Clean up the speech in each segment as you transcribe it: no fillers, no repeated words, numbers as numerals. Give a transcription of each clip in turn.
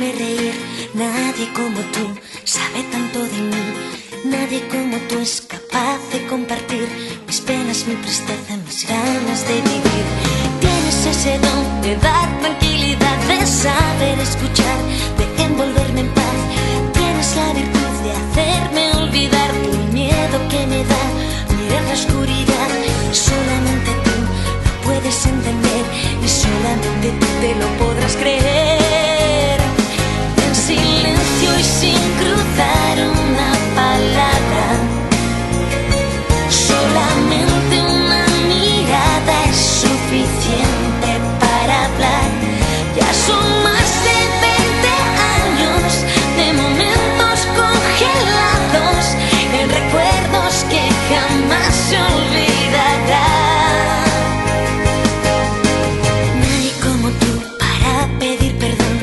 hacerme reír. Nadie como tú sabe tanto de mí. Nadie como tú es capaz de compartir mis penas, mi tristeza, mis ganas de vivir. Tienes ese don de dar tranquilidad, de saber escuchar, de envolverme en paz. Tienes la virtud de hacerme olvidar el miedo que me da mirar la oscuridad. Solamente tú lo puedes entender y solamente tú te lo podrás creer. En silencio y sin cruzar una palabra, solamente una mirada es suficiente para hablar. Ya son más de 20 años de momentos congelados en recuerdos que jamás se olvidarán. Nadie como tú para pedir perdón,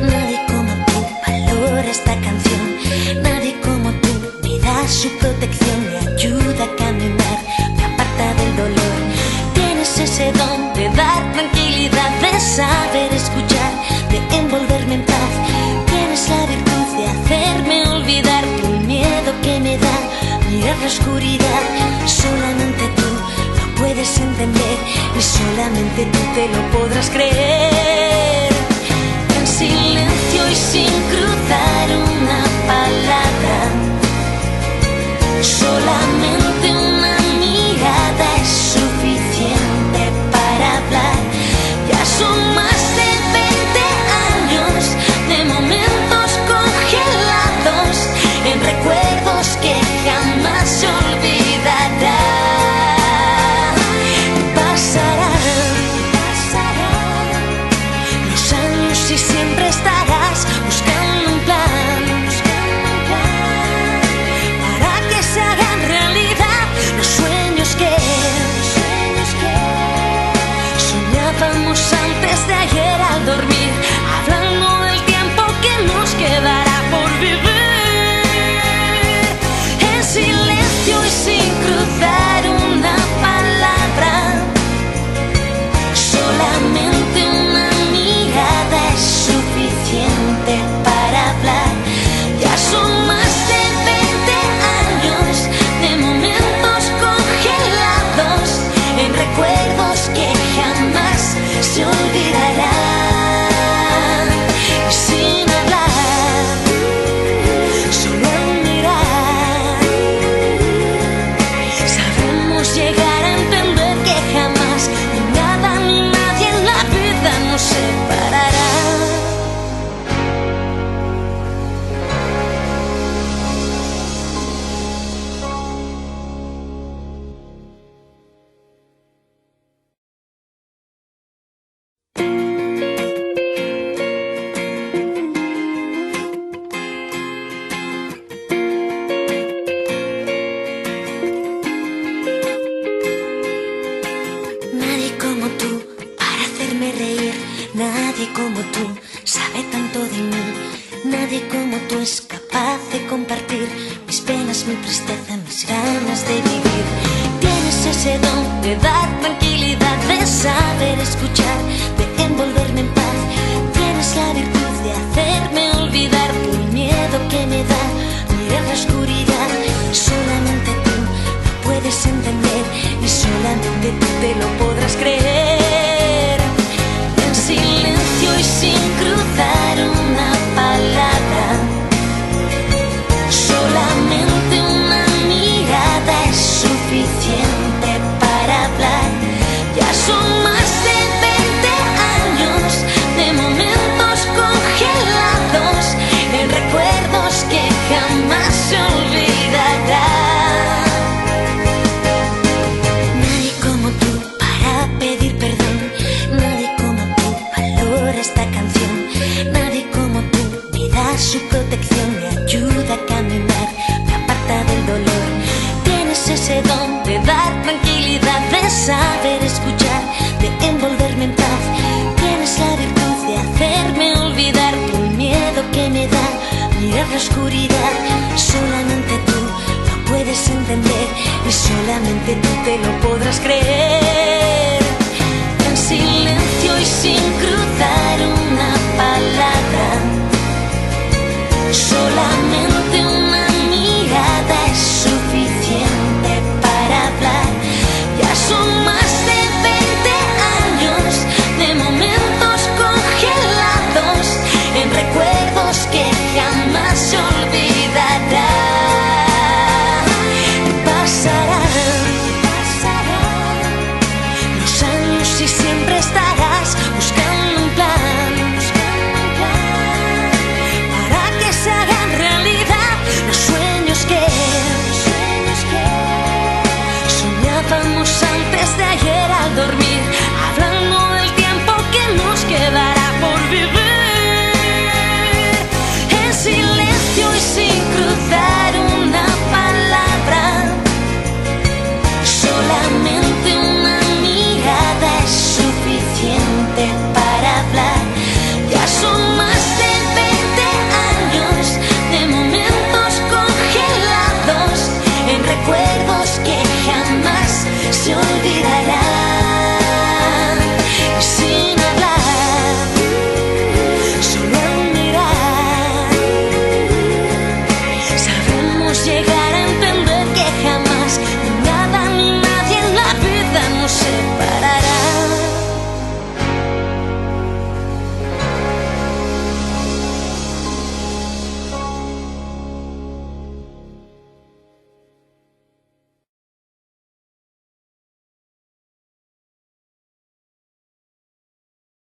nadie como tú valora esta canción, nadie como tú me da su protección, me ayuda a caminar, me aparta del dolor. Tienes ese don de dar tranquilidad, de saber escuchar, de envolverme en paz. Tienes la virtud de hacerme olvidar el miedo que me da mirar la oscuridad. Solamente tú lo puedes entender y solamente tú te lo podrás creer. En silencio y sin cruzar una palabra, solamente una mirada es suficiente para hablar. Ya son más de 20 años de momentos congelados en recuerdos que jamás se olvidarán. Pasarán los años y siempre estarás buscando un plan para que se hagan realidad los sueños que soñábamos antes de ayer al dormir, hablando del tiempo que nos quedará por vivir. En silencio y sin cruzar una palabra, solamente una mirada es suficiente para hablar. Ya son más de 20 años de momentos congelados en recuerdos que jamás se olvidarán. Y sin hablar, solo al mirar, sabremos llegar a entender que jamás ni nada ni nadie en la vida nos separará. Nadie como tú para hacerme reír. Nadie como tú sabe tanto de mí. Nadie como tú es capaz de compartir mis penas, mi tristeza, mis ganas de vivir. Tienes ese don de dar tranquilidad, de saber escuchar, de envolverme en paz. Tienes la virtud de hacerme olvidar el miedo que me da mirar la oscuridad. Solamente tú lo puedes entender y solamente tú te lo podrás creer. En silencio y sin cruzar una palabra, solamente una mirada es suficiente para hablar. Ya son más de 20 años de momentos congelados en recuerdos que jamás se olvidarán. Nadie como tú para pedir perdón, nadie como tú valora esta canción, nadie como tú me da su protección, me ayuda a caminar, me aparta del dolor. Tienes ese don de dar tranquilidad, de saber escuchar, de envolverme en paz. Tienes la virtud de hacerme olvidar el miedo que me da mirar la oscuridad. Solamente tú lo puedes entender y solamente tú te lo podrás creer. En silencio y sin cruzar una palabra, se olvida.